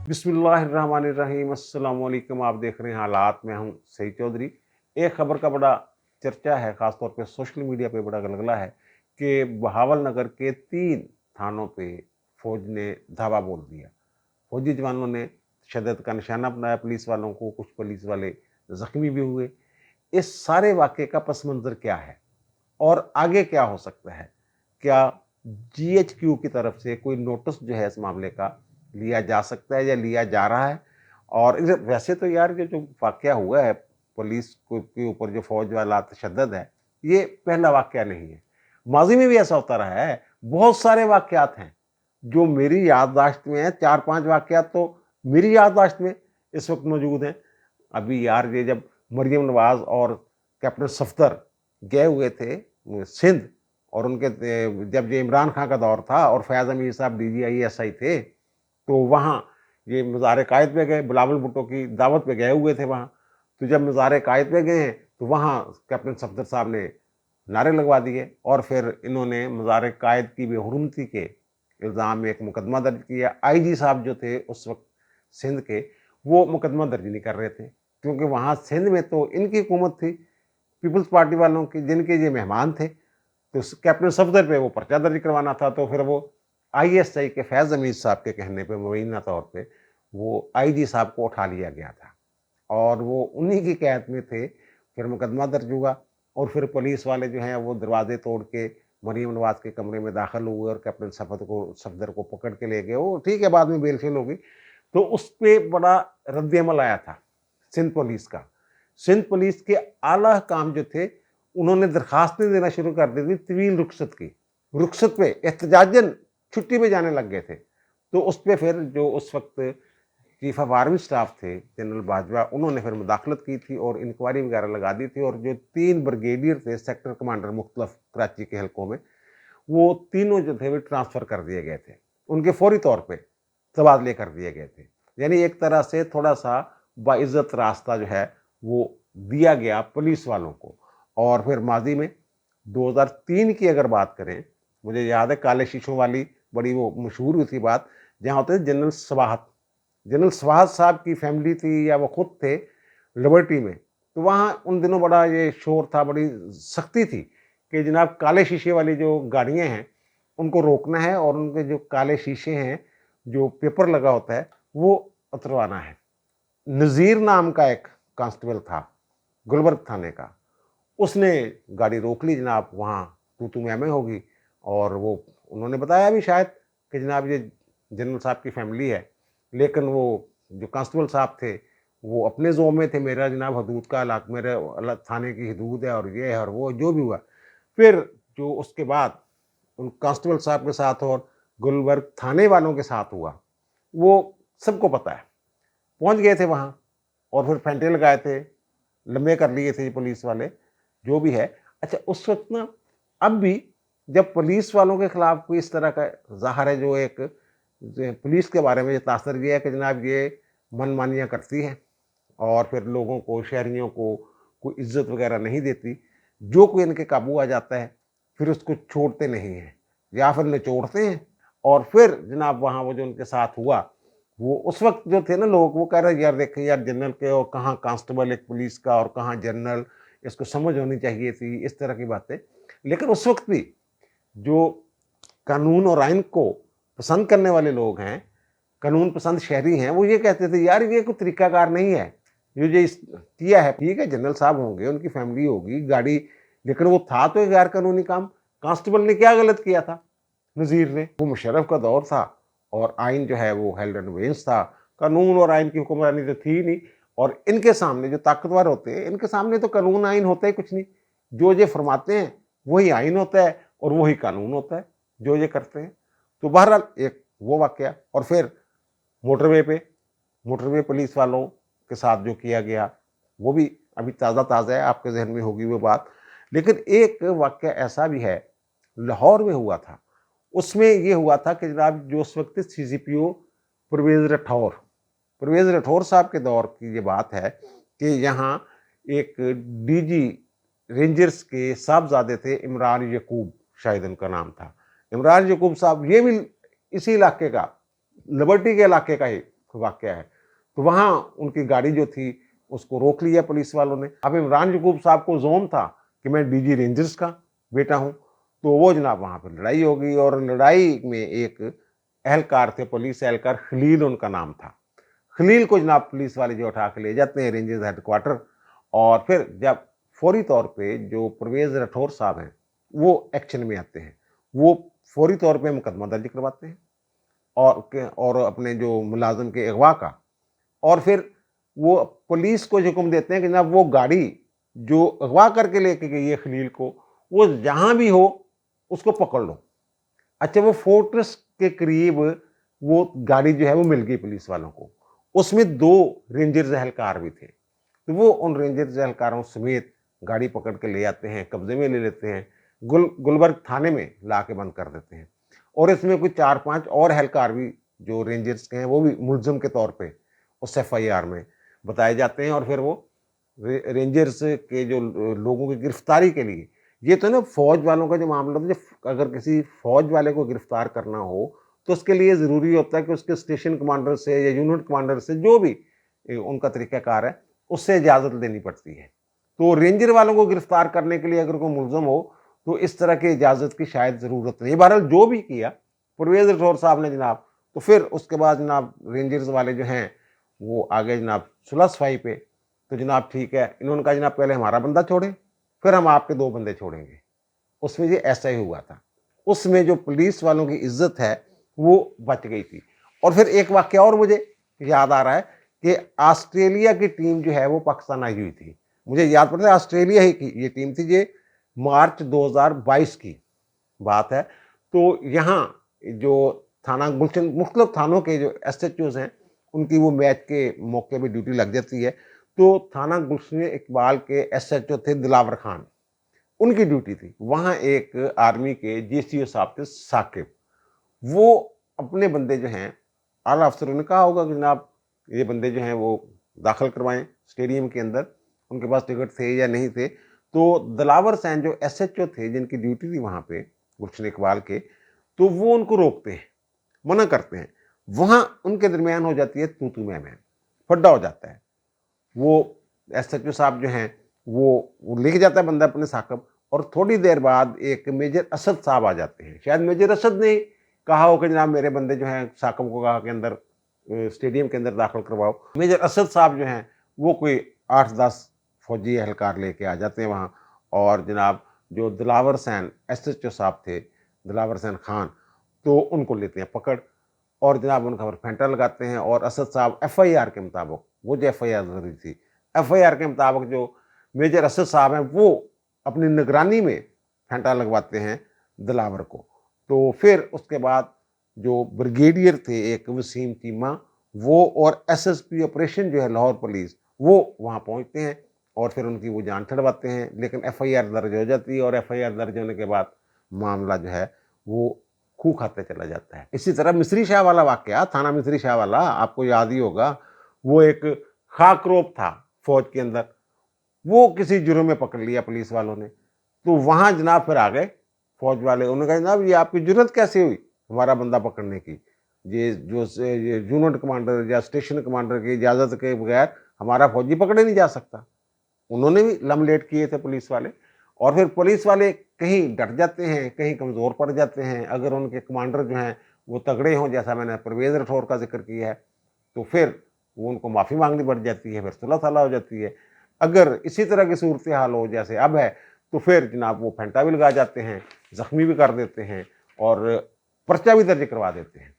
बिस्मिल्लाहिर्रहमानिर्रहीम, अस्सलाम वालेकुम। आप देख रहे हैं हालात। मैं हूं सईद चौधरी। एक खबर का बड़ा चर्चा है, ख़ासतौर पे सोशल मीडिया पे बड़ा गलगला है कि बहावल नगर के 3 थानों पे फ़ौज ने धावा बोल दिया। फ़ौजी जवानों ने तशद्दुद का निशाना बनाया पुलिस वालों को, कुछ पुलिस वाले ज़ख्मी भी हुए। इस सारे वाक़ये का पस मंज़र क्या है और आगे क्या हो सकता है? क्या जीएचक्यू की तरफ से कोई नोटिस जो है इस मामले का लिया जा सकता है या लिया जा रहा है? और वैसे तो यार ये जो वाक़या हुआ है पुलिस को के ऊपर जो फ़ौज वाला तशद्दुद है, ये पहला वाक़या नहीं है। माज़ी में भी ऐसा होता रहा है। बहुत सारे वाक़यात हैं जो मेरी याददाश्त में हैं। 4-5 वाक़यात तो मेरी याददाश्त में इस वक़्त मौजूद हैं। अभी यार ये जब मरियम नवाज़ और कैप्टन सफदर गए हुए थे सिंध, और उनके जब ये इमरान खान का दौर था और फैज़ अमीर साहब डीजीआई एसआई थे, तो वहाँ ये मज़ार-ए-कायद पे गए, बिलावल भुट्टो की दावत पे गए हुए थे वहाँ। तो जब मज़ार-ए-कायद पे गए हैं, तो वहाँ कैप्टन सफदर साहब ने नारे लगवा दिए और फिर इन्होंने मज़ार-ए-कायद की बेहुरमती के इल्ज़ाम में एक मुकदमा दर्ज किया। आईजी साहब जो थे उस वक़्त सिंध के, वो मुकदमा दर्ज नहीं कर रहे थे, क्योंकि वहाँ सिंध में तो इनकी हुकूमत थी, पीपल्स पार्टी वालों की, जिनके ये मेहमान थे। तो कैप्टन सफदर पे वो पर्चा दर्ज करवाना था। तो फिर वो आईएसआई के फैज़ अमीर साहब के कहने पे मुबैना तौर पे वो आईजी साहब को उठा लिया गया था और वो उन्हीं की क़ैद में थे। फिर मुकदमा दर्ज हुआ और फिर पुलिस वाले जो हैं वो दरवाजे तोड़ के मरियम नवाज़ के कमरे में दाखिल हुए और कैप्टन सफदर को पकड़ के ले गए। वो ठीक है, बाद में बेल शेल हो गई। तो उस पे बड़ा रद्द-ए-अमल आया था सिंध पुलिस का। सिंध पुलिस के आला हुकाम जो थे, उन्होंने दरखास्तें देना शुरू कर दी थी तवील रुखसत की। रुखसत पे एहतजाजन छुट्टी पे जाने लग गए थे। तो उस पे फिर जो उस वक़्त चीफ ऑफ आर्मी स्टाफ थे जनरल बाजवा, उन्होंने फिर मुदाखलत की थी और इंक्वायरी वगैरह लगा दी थी। और जो 3 ब्रिगेडियर थे सेक्टर कमांडर मुख्तलिफ कराची के हलकों में, वो तीनों जो थे वो ट्रांसफ़र कर दिए गए थे। उनके फौरी तौर पे तबादले कर दिए गए थे। यानी एक तरह से थोड़ा-सा बाइज़्ज़त रास्ता जो है वो दिया गया पुलिस वालों को। और फिर माज़ी में 2003 की अगर बात करें, मुझे याद है काले शीशों वाली बड़ी वो मशहूर हुई थी बात, जहाँ होते थे जनरल स्वाहात साहब की फैमिली थी या वो खुद थे लिबर्टी में। तो वहाँ उन दिनों बड़ा ये शोर था, बड़ी सख्ती थी कि जनाब काले शीशे वाली जो गाड़ियाँ हैं उनको रोकना है और उनके जो काले शीशे हैं, जो पेपर लगा होता है, वो उतरवाना है। नज़ीर नाम का एक कांस्टेबल था गुलबर्ग थाने का, उसने गाड़ी रोक ली जनाब। वहाँ तू-तू मैं-मैं होगी और वो उन्होंने बताया भी शायद कि जनाब ये जनरल साहब की फैमिली है, लेकिन वो जो कांस्टेबल साहब थे वो अपने ज़ोन में थे। मेरा जनाब हदूद का मेरे अलग थाने की हदूद है और ये है और वो जो भी हुआ। फिर जो उसके बाद उन कांस्टेबल साहब के साथ और गुलबर्ग थाने वालों के साथ हुआ, वो सबको पता है। पहुँच गए थे वहाँ और फिर फैंटे लगाए थे, लम्बे कर लिए थे ये पुलिस वाले, जो भी है। अच्छा, उस वक़्त ना, अब भी जब पुलिस वालों के खिलाफ कोई इस तरह का ज़ाहिर है, जो एक पुलिस के बारे में ये तासर ये है कि जनाब ये मनमानियाँ करती है और फिर लोगों को, शहरियों को कोई इज़्ज़त वगैरह नहीं देती। जो कोई इनके काबू आ जाता है, फिर उसको छोड़ते नहीं हैं या फिर निचोड़ते हैं। और फिर जनाब वहाँ वो जो उनके साथ हुआ, वो उस वक़्त जो थे ना लोग, वो कह रहे हैं यार देखें यार जनरल के और कहाँ कांस्टेबल एक पुलिस का और कहाँ जनरल, इसको समझ होनी चाहिए थी, इस तरह की बातें। लेकिन उस वक़्त भी जो कानून और आइन को पसंद करने वाले लोग हैं, कानून पसंद शहरी हैं, वो ये कहते थे यार ये कोई तरीकाकार नहीं है, ये किया है। ठीक है, जनरल साहब होंगे, उनकी फैमिली होगी, गाड़ी, लेकिन वो था तो एक गैर कानूनी काम। कांस्टेबल ने क्या गलत किया था? नज़ीर ने, वो मुशर्रफ का दौर था और आइन जो है वो हेल्ड एंड वेंस था। कानून और आइन की हुक्मरानी तो थी नहीं। और इनके सामने जो ताकतवर होते हैं, इनके सामने तो कानून आइन होता ही कुछ नहीं। जो ये फरमाते हैं वही आइन होता है और वही कानून होता है जो ये करते हैं। तो बहरहाल एक वो वाक़या, और फिर मोटरवे पुलिस वालों के साथ जो किया गया, वो भी अभी ताज़ा है, आपके ज़हन में होगी वो बात। लेकिन एक वाक़या ऐसा भी है, लाहौर में हुआ था। उसमें ये हुआ था कि जनाब जो उस वक़्त सीजीपीओ परवेज़ राठौर साहब के दौर की ये बात है कि यहाँ एक डीजी रेंजर्स के साहबजादे थे, इमरान यकूब शायद उनका नाम था। इमरान यकूब साहब ये भी इसी इलाके का, लिबर्टी के इलाके का ही वाकया है। तो वहाँ उनकी गाड़ी जो थी उसको रोक लिया पुलिस वालों ने। अब इमरान यकूब साहब को ज़ोन था कि मैं डीजी रेंजर्स का बेटा हूँ, तो वो जनाब वहाँ पर लड़ाई हो गई और लड़ाई में एक एहलकार थे, पुलिस एहलकार, खलील उनका नाम था। खलील को जनाब पुलिस वाले जो उठा के ले जाते हैं रेंजर्स हेडक्वार्टर, और फिर जब फौरी तौर पे जो परवेज़ राठौर साहब हैं वो एक्शन में आते हैं, वो फौरी तौर पे मुकदमा दर्ज करवाते हैं और अपने जो मुलाजिम के अगवा का, और फिर वो पुलिस को हुक्म देते हैं कि जनाब वो गाड़ी जो अगवा करके लेके गई है खलील को, वो जहाँ भी हो उसको पकड़ लो। अच्छा, वो फोर्ट्रेस के करीब वो गाड़ी जो है वो मिल गई पुलिस वालों को। उसमें 2 रेंजर्स एहलकार भी थे, तो वो उन रेंजर्स एहलकारों समेत गाड़ी पकड़ के ले आते हैं, कब्जे में ले लेते हैं, गुलबर्ग थाने में ला के बंद कर देते हैं। और इसमें कोई 4-5 और एहलकार भी जो रेंजर्स के हैं वो भी मुलजम के तौर पे उस FIR में बताए जाते हैं। और फिर वो रेंजर्स के जो लोगों की गिरफ्तारी के लिए, ये तो ना फौज वालों का जो मामला था, जब अगर किसी फौज वाले को गिरफ्तार करना हो तो उसके लिए ज़रूरी होता है कि उसके स्टेशन कमांडर से या यूनिट कमांडर से, जो भी उनका तरीक़ाकार है, उससे इजाज़त लेनी पड़ती है। तो रेंजर वालों को गिरफ्तार करने के लिए अगर कोई मुलज़म हो तो इस तरह की इजाज़त की शायद ज़रूरत नहीं। बहरहाल जो भी किया परवेज़ राठौर साहब ने जनाब, तो फिर उसके बाद जनाब रेंजर्स वाले जो हैं वो आगे जनाब सुलह सफाई पे, तो जनाब ठीक है, इन्होंने कहा जनाब पहले हमारा बंदा छोड़ें, फिर हम आपके 2 बंदे छोड़ेंगे। उसमें ये ऐसा ही हुआ था। उसमें जो पुलिस वालों की इज्जत है वो बच गई थी। और फिर एक वाकया और मुझे याद आ रहा है कि ऑस्ट्रेलिया की टीम जो है वो पाकिस्तान आई हुई थी। मुझे याद पड़ता है ऑस्ट्रेलिया ही की ये टीम थी, ये मार्च 2022 की बात है। तो यहाँ जो थाना गुलशन, मुख्तलिफ थानों के जो SHOs हैं उनकी वो मैच के मौके पे ड्यूटी लग जाती है। तो थाना गुलशन इकबाल के SHO थे दिलावर खान, उनकी ड्यूटी थी। वहाँ एक आर्मी के GCO साहब थे साकिब, वो अपने बंदे जो हैं, आला अफसरों ने कहा होगा कि जनाब ये बंदे जो हैं वो दाखिल करवाएं स्टेडियम के अंदर, उनके पास टिकट थे या नहीं थे। तो दिलावर सैन जो SHO थे जिनकी ड्यूटी थी वहाँ पे गुलशन इकबाल के, तो वो उनको रोकते हैं, मना करते हैं। वहाँ उनके दरमियान हो जाती है तू मैं, फड्डा हो जाता है। वो SHO साहब जो हैं वो लेके जाता है बंदा अपने साकब, और थोड़ी देर बाद एक मेजर असद साहब आ जाते हैं। शायद मेजर असद ने कहा हो कि जनाब मेरे बंदे जो हैं साकब को कहा के अंदर स्टेडियम के अंदर दाखिल करवाओ। मेजर असद साहब जो हैं वो कोई 8-10 फौजी एहलकार लेके आ जाते हैं वहाँ, और जनाब जो दिलावर सैन SHO साहब थे, दिलावर सैन खान, तो उनको लेते हैं पकड़, और जनाब उनका पर फेंटा लगाते हैं। और असद साहब FIR के मुताबिक, वो जो FIR ज़रूरी थी, FIR के मुताबिक जो मेजर असद साहब हैं वो अपनी निगरानी में फेंटा लगवाते हैं दिलावर को। तो फिर उसके बाद जो ब्रिगेडियर थे एक वसीम चीमा, वो और SSP ऑपरेशन जो है लाहौर पुलिस, वो वहाँ पहुँचते हैं और फिर उनकी वो जान छुड़वाते हैं। लेकिन FIR दर्ज हो जाती है, और FIR दर्ज होने के बाद मामला जो है वो खूह खाते चला जाता है। इसी तरह मिस्री शाह वाला वाकया, थाना मिस्री शाह वाला आपको याद ही होगा, वो एक खाकरोप था फौज के अंदर, वो किसी जुर्म में पकड़ लिया पुलिस वालों ने। तो वहाँ जनाब फिर आ गए फौज वाले, उन्होंने कहा जनाब ये आपकी जुर्रत कैसे हुई हमारा बंदा पकड़ने की, ये जो ये यूनिट कमांडर या स्टेशन कमांडर की इजाज़त के बगैर हमारा फौजी पकड़े नहीं जा सकता। उन्होंने भी लमलेट किए थे पुलिस वाले। और फिर पुलिस वाले कहीं डट जाते हैं, कहीं कमज़ोर पड़ जाते हैं। अगर उनके कमांडर जो हैं वो तगड़े हों, जैसा मैंने परवेज़ राठौर का जिक्र किया है, तो फिर वो उनको माफ़ी मांगनी पड़ जाती है, फिर सुलह साला हो जाती है। अगर इसी तरह की सूरत हाल हो जैसे अब है, तो फिर जनाब वो फेंटा भी लगा जाते हैं, ज़ख्मी भी कर देते हैं और पर्चा भी दर्ज करवा देते हैं।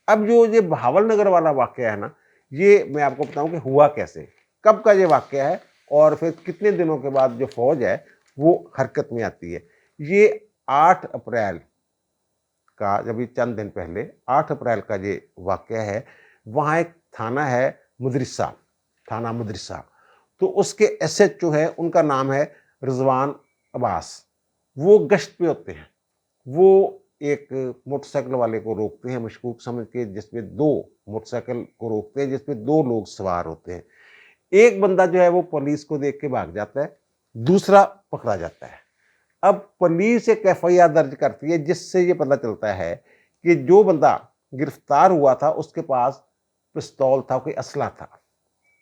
अब जो ये बहावल नगर वाला वाक़या है ना, ये मैं आपको बताऊं कि हुआ कैसे, कब का ये वाक़या है, और फिर कितने दिनों के बाद जो फौज है वो हरकत में आती है। ये 8 अप्रैल का, जब ये चंद दिन पहले 8 अप्रैल का ये वाक़या है। वहाँ एक थाना है मदरसा, थाना मदरसा, तो उसके SHO है, उनका नाम है रिजवान अब्बास। वो गश्त पे होते हैं, वो एक मोटरसाइकिल वाले को रोकते हैं मशकूक समझ के, जिसपे 2 मोटरसाइकिल को रोकते हैं जिसपे 2 लोग सवार होते हैं। एक बंदा जो है वो पुलिस को देख के भाग जाता है, दूसरा पकड़ा जाता है। अब पुलिस एक FIR दर्ज करती है, जिससे ये पता चलता है कि जो बंदा गिरफ्तार हुआ था उसके पास पिस्तौल था, कोई असला था।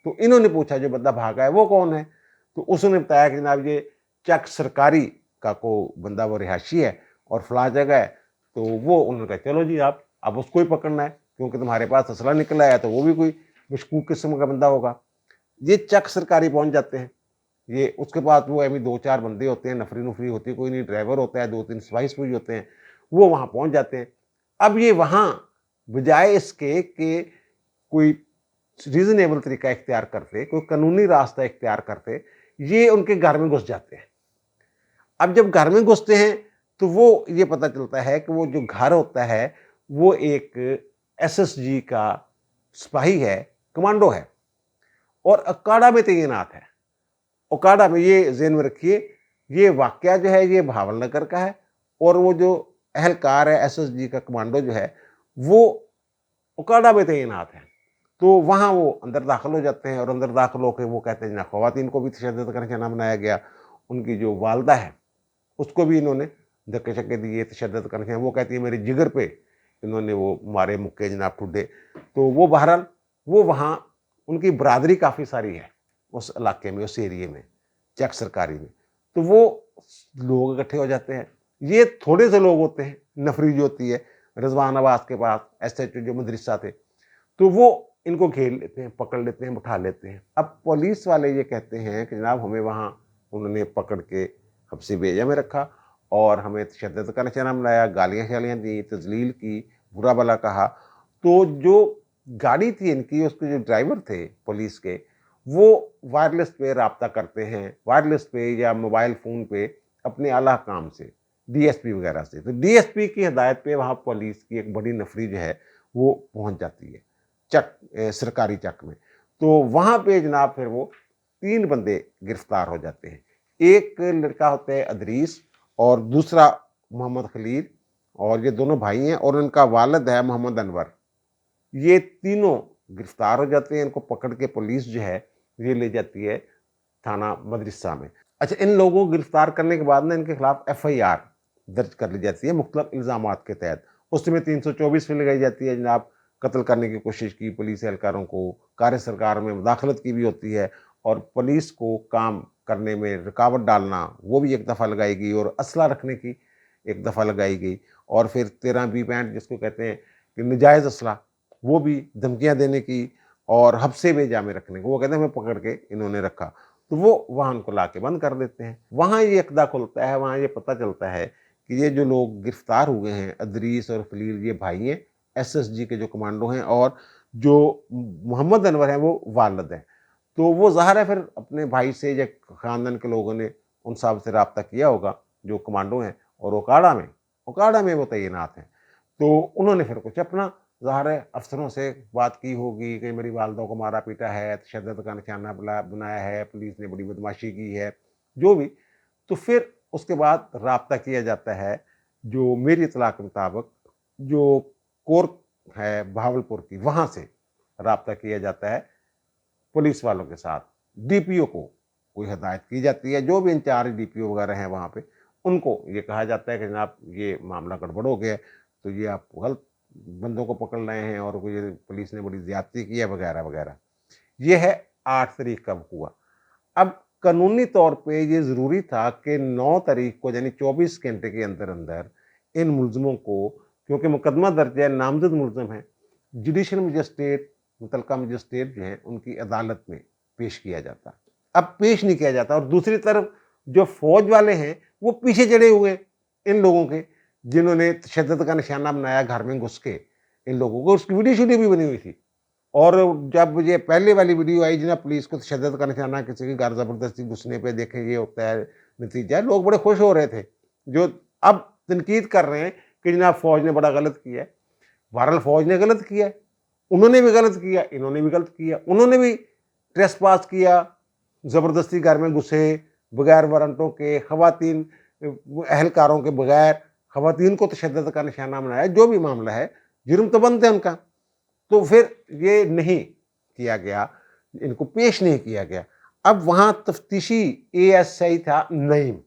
तो इन्होंने पूछा जो बंदा भागा है वो कौन है, तो उसने बताया कि जनाब ये चक सरकारी का को बंदा, वो रिहायशी है और फला जगह है। तो वो उन्होंने कहा चलो जी आप, अब उसको ही पकड़ना है क्योंकि तुम्हारे पास असला निकला है, तो वो भी कोई मशकूक किस्म का बंदा होगा। ये चक सरकारी पहुंच जाते हैं, ये उसके बाद वो अभी 2-4 बंदे होते हैं, नफरी नुफरी होती है, कोई नहीं, ड्राइवर होता है, 2-3 सिपाही सुपाही होते हैं, वो वहां पहुंच जाते हैं। अब ये वहां बजाय इसके कि कोई रीजनेबल तरीका इख्तियार करते, कोई कानूनी रास्ता इख्तियार करते, ये उनके घर में घुस जाते हैं। अब जब घर में घुसते हैं तो वो ये पता चलता है कि वो जो घर होता है वो एक एसएसजी का सिपाही है, कमांडो है और अकाड़ा में तैनात है। अकाड़ा में, ये ज़हन में रखिए, ये वाकया जो है ये बहावल नगर का है और वो जो अहलकार है एसएसजी का कमांडो जो है वो अकाड़ा में तैनात है। तो वहाँ वो अंदर दाखिल हो जाते हैं और अंदर दाखिल होकर वो कहते हैं ना, ख़वातीन को भी तशद्दुद का निशाना बनाया गया, उनकी जो वालदा है उसको भी इन्होंने धक्के शक्के दिए, तशद्दुद का निशाना। वो कहती है मेरे जिगर पे इन्होंने वो मारे मुक्के जनाब ठुड्डे। तो वो बहरहाल वो वहाँ, उनकी बरादरी काफ़ी सारी है उस इलाके में, उस एरिए में, चक सरकारी में। तो वो लोग इकट्ठे हो जाते हैं, ये थोड़े से लोग होते हैं, नफरी जो होती है, रिजवान अब्बास के पास एसएचओ जो मदरसा थे, तो वो इनको घेर लेते हैं, पकड़ लेते हैं, उठा लेते हैं। अब पुलिस वाले ये कहते हैं कि जनाब हमें वहाँ उन्होंने पकड़ के हब्सी बेजा में रखा और हमें तशद्दुद का निशाना बनाया, गालियाँ शालियाँ दी, तजलील की, बुरा भला कहा। तो जो गाड़ी थी इनकी, उसके जो ड्राइवर थे पुलिस के, वो वायरलेस पे रब्ता करते हैं, वायरलेस पे या मोबाइल फ़ोन पे अपने आला काम से, डीएसपी वगैरह से। तो डीएसपी की हिदायत पे वहाँ पुलिस की एक बड़ी नफरी जो है वो पहुँच जाती है चक, सरकारी चक में। तो वहाँ पे जनाब फिर वो 3 बंदे गिरफ्तार हो जाते हैं। एक लड़का होता है अदरीस और दूसरा मोहम्मद खलील, और ये दोनों भाई हैं और उनका वालिद है मोहम्मद अनवर। ये तीनों गिरफ्तार हो जाते हैं। इनको पकड़ के पुलिस जो है ये ले जाती है थाना मदरसा में। अच्छा, इन लोगों को गिरफ्तार करने के बाद ना इनके खिलाफ एफआईआर दर्ज कर ली जाती है मुख्तलिफ इल्ज़ामात के तहत। उसमें 324 भी लगाई जाती है जनाब, कत्ल करने की कोशिश की पुलिस एहलकारों को, कार्य सरकार में मुदाखलत की भी होती है और पुलिस को काम करने में रुकावट डालना वो भी एक दफ़ा लगाई गई और असला रखने की एक दफ़ा लगाई गई। और फिर 13B-65 जिसको कहते हैं कि नजायज़ असला, वो भी धमकियाँ देने की और हब्से में जामे रखने को, वो कहते हैं हमें पकड़ के इन्होंने रखा। तो वो वहाँ उनको ला के बंद कर देते हैं। वहाँ ये इक़दा खुलता है, वहाँ ये पता चलता है कि ये जो लोग गिरफ्तार हुए हैं अदरीस और खलील, ये भाई हैं, एसएसजी के जो कमांडो हैं, और जो मोहम्मद अनवर हैं वो वालिद हैं। तो वो ज़ाहिर है फिर अपने भाई से या ख़ानदान के लोगों ने उन साहब से रब्ता किया होगा जो कमांडो हैं, और ओकाड़ा में वो तैनात हैं। तो उन्होंने फिर कुछ अपना ज़ाहिर है अफसरों से बात की होगी कि मेरी वालदा को मारा पीटा है, तशद्दुद का निशाना बनाया है, पुलिस ने बड़ी बदमाशी की है, जो भी। तो फिर उसके बाद रब्ता किया जाता है, जो मेरी इत्तला के मुताबिक जो कोर्ट है बहावलपुर की, वहाँ से रब्ता किया जाता है पुलिस वालों के साथ। डीपीओ को कोई हिदायत की जाती है, जो भी इंचार्ज डीपीओ वगैरह हैं वहाँ पे, उनको ये कहा जाता है कि जनाब ये मामला गड़बड़ हो गया है, तो ये आप गलत बंदों को पकड़ रहे हैं और ये पुलिस ने बड़ी ज़्यादती की है वगैरह वगैरह। ये है 8 तारीख का हुआ। अब कानूनी तौर पे ये ज़रूरी था कि 9 तारीख को, यानी 24 घंटे के अंदर अंदर इन मुलज़मों को, क्योंकि मुकदमा दर्ज है, नामज़द मुलज़म है, जुडिशल मजिस्ट्रेट, मुतलका मजिस्ट्रेट जो हैं उनकी अदालत में पेश किया जाता। अब पेश नहीं किया जाता और दूसरी तरफ जो फौज वाले हैं वो पीछे चढ़े हुए इन लोगों के, जिन्होंने तशद्दुद का निशाना बनाया घर में घुस के इन लोगों को। उसकी वीडियो भी बनी हुई थी। और जब ये पहले वाली वीडियो आई जिन्हें पुलिस को तशद्दुद का निशाना किसी के घर ज़बरदस्ती घुसने पे, देखें ये होता है नतीजा, लोग बड़े खुश हो रहे थे, जो अब तनकीद कर रहे हैं कि जनाब फौज ने बड़ा गलत किया है। बहरहाल फौज ने गलत किया है, उन्होंने भी गलत किया, इन्होंने भी गलत किया। उन्होंने भी ट्रेसपास किया, ज़बरदस्ती घर में घुसे बगैर वारंटों के, ख़वातीन अहलकारों के बगैर ख़वातीन को तशद्दुद का निशाना बनाया। जो भी मामला है, जुर्म तो बनता है उनका। तो फिर ये नहीं किया गया, इनको पेश नहीं किया गया। अब वहाँ तफ्तीशी एएसआई था नईम,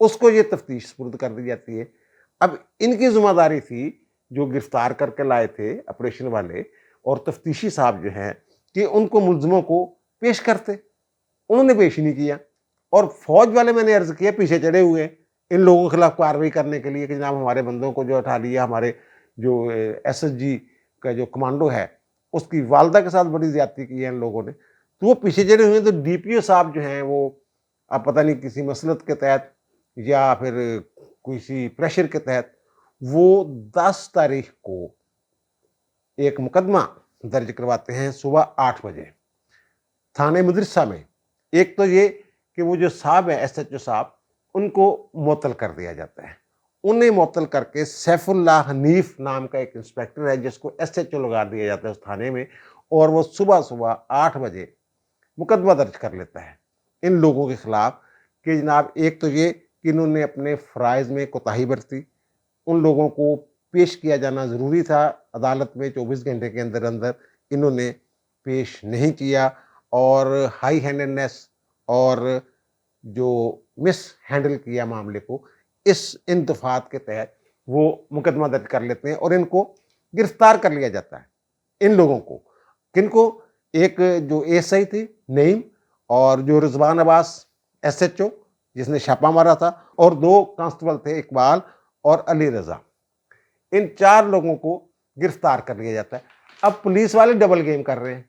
उसको ये तफ्तीश सुपुर्द कर दी जाती है। अब इनकी ज़िम्मेदारी थी, जो गिरफ्तार करके लाए थे ऑपरेशन वाले, اور تفتیشی صاحب جو ہیں کہ ان کو ملزموں کو پیش کرتے، انہوں نے پیش ہی نہیں کیا، اور فوج والے میں نے عرض کیا پیچھے چڑھے ہوئے ہیں ان لوگوں کے خلاف کارروائی کرنے کے لیے کہ جناب ہمارے بندوں کو جو اٹھا لیا، ہمارے جو ایس ایس جی کا جو کمانڈو ہے اس کی والدہ کے ساتھ بڑی زیادتی کی ہے ان لوگوں نے، تو وہ پیچھے چڑھے ہوئے ہیں۔ تو ڈی پی او صاحب جو ہیں وہ اب پتہ نہیں کسی مسلط کے تحت یا پھر کسی پریشر کے تحت وہ 10 تاریخ کو ایک مقدمہ درج کرواتے ہیں صبح 8 بجے تھانے مدرسہ میں۔ ایک تو یہ کہ وہ جو صاحب ہیں ایس ایچ او صاحب ان کو معطل کر دیا جاتا ہے، انہیں معطل کر کے سیف اللہ حنیف نام کا ایک انسپیکٹر ہے جس کو ایس ایچ او لگا دیا جاتا ہے اس تھانے میں، اور وہ صبح 8 بجے مقدمہ درج کر لیتا ہے ان لوگوں کے خلاف کہ جناب ایک تو یہ کہ انہوں نے اپنے فرائض میں کوتاہی برتی، ان لوگوں کو پیش کیا جانا ضروری تھا عدالت میں 24 گھنٹے کے اندر اندر، انہوں نے پیش نہیں کیا، اور ہائی ہینڈنس اور جو مس ہینڈل کیا معاملے کو، ان دفعات کے تحت وہ مقدمہ درج کر لیتے ہیں اور ان کو گرفتار کر لیا جاتا ہے۔ ان لوگوں کو کن کو؟ ایک جو ایس آئی تھی نعیم، اور جو رضوان عباس ایس ایچ او جس نے چھاپا مارا تھا، اور 2 کانسٹیبل تھے اقبال اور علی رضا، ان 4 لوگوں کو گرفتار کر لیا جاتا ہے۔ اب پولیس والے ڈبل گیم کر رہے ہیں،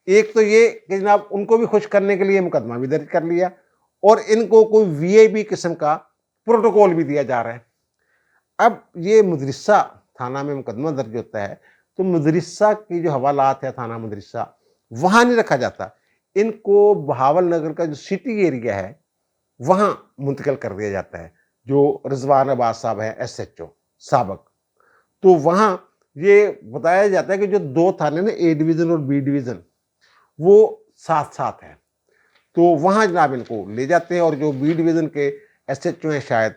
ایک تو یہ کہ جناب ان کو بھی خوش کرنے کے لیے مقدمہ بھی درج کر لیا، اور ان کو کوئی وی آئی پی قسم کا پروٹوکول بھی دیا جا رہا ہے۔ اب یہ مدرسہ تھانہ میں مقدمہ درج ہوتا ہے تو مدرسہ کی جو حوالات ہے تھانہ مدرسہ وہاں نہیں رکھا جاتا، ان کو بہاول نگر کا جو سٹی ایریا ہے وہاں منتقل کر دیا جاتا ہے، جو رضوان عباس صاحب ہیں ایس ایچ او سابق، تو وہاں یہ بتایا جاتا ہے کہ جو 2 تھانے نا اے ڈویژن اور بی ڈویژن وہ ساتھ ساتھ ہیں، تو وہاں جناب ان کو لے جاتے ہیں، اور جو بی ڈویژن کے ایس ایچ او ہیں شاید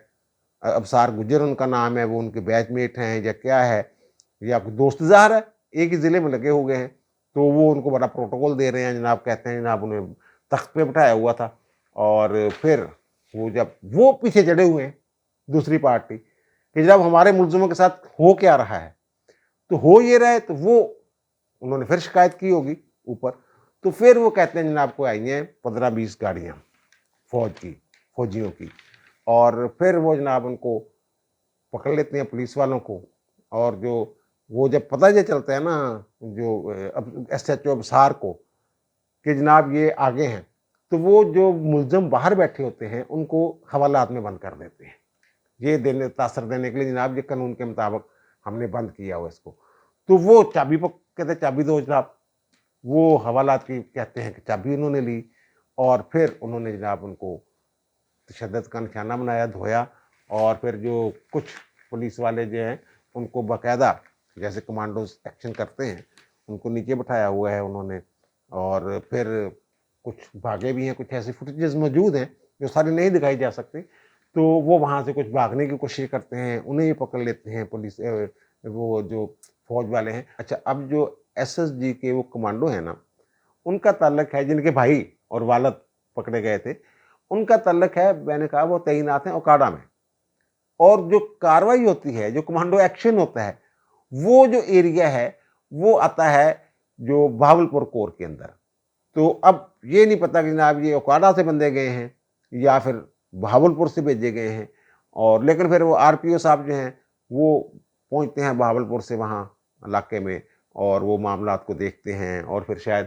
ابصار گجر ان کا نام ہے، وہ ان کے بیچ میٹ ہیں یا کیا ہے یا کوئی دوست ظاہر ہے، ایک ہی ضلع میں لگے ہوئے ہیں، تو وہ ان کو بڑا پروٹوکول دے رہے ہیں جناب، کہتے ہیں جناب انہیں تخت پہ بٹھایا ہوا تھا، اور پھر وہ جب وہ پیچھے چڑھے ہوئے ہیں دوسری پارٹی کہ جناب ہمارے ملزموں کے ساتھ ہو کیا رہا ہے، تو ہو یہ رہا ہے، تو وہ انہوں نے پھر شکایت کی ہوگی اوپر، تو پھر وہ کہتے ہیں جناب کو آئی ہیں 15-20 گاڑیاں فوجیوں کی، اور پھر وہ جناب ان کو پکڑ لیتے ہیں پولیس والوں کو، اور جو وہ جب پتہ یہ چلتا ہے نا جو ایس ایچ او ابصار کو کہ جناب یہ آگے ہیں، تو وہ جو ملزم باہر بیٹھے ہوتے ہیں ان کو حوالات میں بند کر دیتے ہیں، یہ تاثر دینے کے لیے جناب یہ قانون کے مطابق ہم نے بند کیا ہوا اس کو، تو وہ چابی کہتے ہیں چابی دو جناب، وہ حوالات کی کہتے ہیں کہ چابی انہوں نے لی، اور پھر انہوں نے جناب ان کو تشدد کا نشانہ بنایا، دھویا، اور پھر جو کچھ پولیس والے جو ہیں ان کو باقاعدہ جیسے کمانڈوز ایکشن کرتے ہیں ان کو نیچے بٹھایا ہوا ہے انہوں نے، اور پھر کچھ بھاگے بھی ہیں، کچھ ایسی فوٹیجز موجود ہیں جو ساری نہیں دکھائی جا سکتی، تو وہ وہاں سے کچھ بھاگنے کی کوشش کرتے ہیں، انہیں ہی پکڑ لیتے ہیں پولیس وہ جو فوج والے ہیں۔ اچھا، اب جو ایس ایس جی کے وہ کمانڈو ہیں نا، ان کا تعلق ہے، جن کے بھائی اور والد پکڑے گئے تھے، ان کا تعلق ہے، میں نے کہا وہ تعینات ہیں اوکاڈا میں، اور جو کاروائی ہوتی ہے، جو کمانڈو ایکشن ہوتا ہے، وہ جو ایریا ہے وہ آتا ہے جو بہاولپور کور کے اندر، تو اب یہ نہیں پتا کہ جناب یہ اوکاڈا سے بندے گئے ہیں یا پھر بہاولپور سے بھیجے گئے ہیں، اور لیکن پھر وہ آر پی او صاحب جو ہیں وہ پہنچتے ہیں بہاولپور سے وہاں علاقے میں، اور وہ معاملات کو دیکھتے ہیں، اور پھر شاید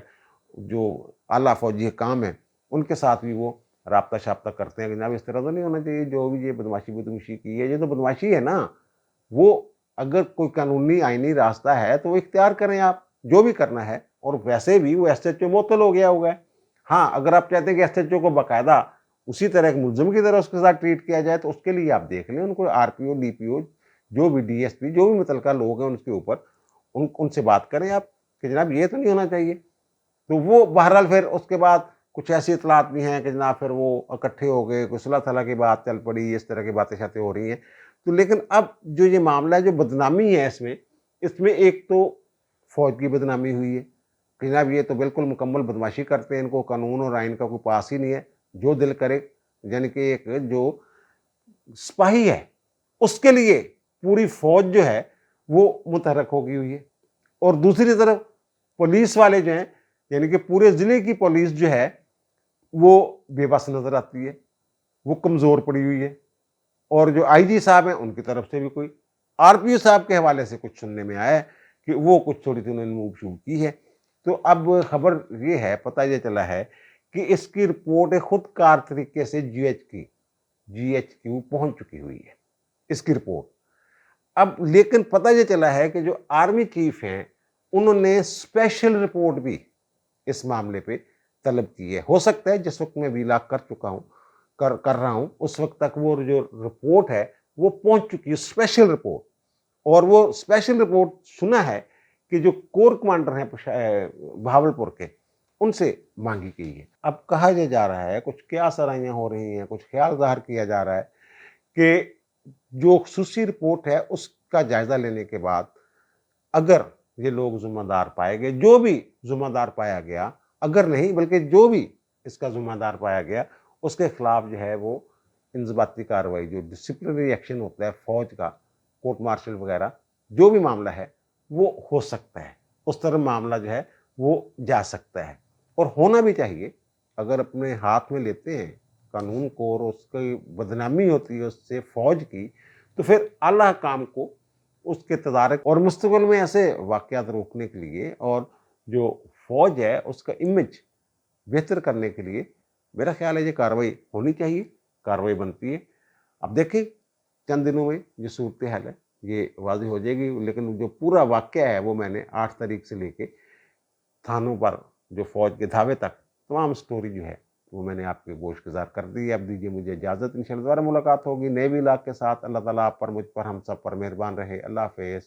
جو اعلیٰ فوجی کام ہے ان کے ساتھ بھی وہ رابطہ شابطہ کرتے ہیں کہ جناب اس طرح تو نہیں ہونا چاہیے، جو بھی یہ بدماشی کی ہے، یہ تو بدماشی ہے نا، وہ اگر کوئی قانونی آئینی راستہ ہے تو وہ اختیار کریں آپ جو بھی کرنا ہے، اور ویسے بھی وہ ایس ایچ او معطل ہو گیا ہوگا ہے، ہاں اگر آپ چاہتے ہیں کہ ایس ایچ او کو باقاعدہ اسی طرح ایک ملزم کی طرح اس کے ساتھ ٹریٹ کیا جائے تو اس کے لیے آپ دیکھ لیں، ان کو R P O D P او جو بھی ڈی ایس پی جو بھی متعلقہ لوگ ہیں ان کے اوپر ان سے بات کریں آپ کہ جناب یہ تو نہیں ہونا چاہیے، تو وہ بہرحال پھر اس کے بعد کچھ ایسی اطلاعات بھی ہیں کہ جناب پھر وہ اکٹھے ہو گئے، کوئی صلح طلح کی بات چل پڑی، اس طرح کی باتیں شاتیں ہو رہی ہیں، تو لیکن اب جو یہ معاملہ ہے جو بدنامی ہے اس میں ایک تو فوج کی بدنامی ہوئی ہے کہ جناب یہ تو بالکل مکمل بدماشی کرتے ہیں، ان کو قانون اور آئین کا کوئی پاس ہی نہیں ہے، جو دل کرے، یعنی کہ ایک جو سپاہی ہے اس کے لیے پوری فوج جو ہے وہ متحرک ہو گئی ہوئی ہے، اور دوسری طرف पुलिस वाले जो हैं, यानी कि पूरे ज़िले की पुलिस जो है वो बेबस नज़र आती है, वो कमज़ोर पड़ी हुई है। और जो आईजी साहब हैं उनकी तरफ से भी कोई, आरपीओ साहब के हवाले से कुछ सुनने में आया है कि वो कुछ थोड़ी सी उन्होंने मूव शूव की है। तो अब खबर ये है, पता ये चला है कि इसकी रिपोर्ट खुद कार तरीके से जीएचक्यू पहुंच चुकी हुई है, इसकी रिपोर्ट। अब लेकिन पता ये चला है कि जो आर्मी चीफ हैं उन्होंने स्पेशल रिपोर्ट भी इस मामले पे तलब की है। हो सकता है जिस वक्त मैं वीलॉग कर चुका हूं, कर रहा हूं, उस वक्त तक वो जो रिपोर्ट है वो पहुंच चुकी है, स्पेशल रिपोर्ट। और वो स्पेशल रिपोर्ट सुना है कि जो कोर कमांडर हैं बहावलपुर के, उनसे मांगी गई है। अब कहा यह जा रहा है, कुछ क्या सराहियां हो रही हैं, कुछ ख्याल ज़ाहिर किया जा रहा है कि जो खसूसी रिपोर्ट है उसका जायजा लेने के बाद अगर ये लोग जिम्मेदार पाए गए, जो भी जिम्मेदार पाया गया, अगर नहीं बल्कि जो भी इसका जिम्मेदार पाया गया, उसके खिलाफ जो है वो इंजबाती कार्रवाई, जो डिसिप्लिनरी एक्शन होता है फौज का, कोर्ट मार्शल वगैरह, जो भी मामला है वो हो सकता है। उस तरह मामला जो है वो जा सकता है और होना भी चाहिए। अगर अपने हाथ में लेते हैं कानून को और उसकी बदनामी होती है उससे फौज की, तो फिर आला काम को उसके तदारक और मुस्तकबिल में ऐसे वाक़यात रोकने के लिए और जो फौज है उसका इमेज बेहतर करने के लिए मेरा ख्याल है ये कार्रवाई होनी चाहिए, कार्रवाई बनती है। अब देखें चंद दिनों में जो सूरत हाल है ये वाज़ेह हो जाएगी, लेकिन जो पूरा वाक़या है वो मैंने 8 तारीख से लेके थानों पर जो फौज के धावे तक तमाम स्टोरी जो है वो मैंने आपके गोश-गुज़ार कर दी है। अब दीजिए मुझे इजाज़त, इंशाअल्लाह दोबारा मुलाकात होगी नए व्लॉग के साथ। अल्लाह ताला आप पर, मुझ पर, हम सब पर मेहरबान रहे। अल्लाह हाफ़िज़।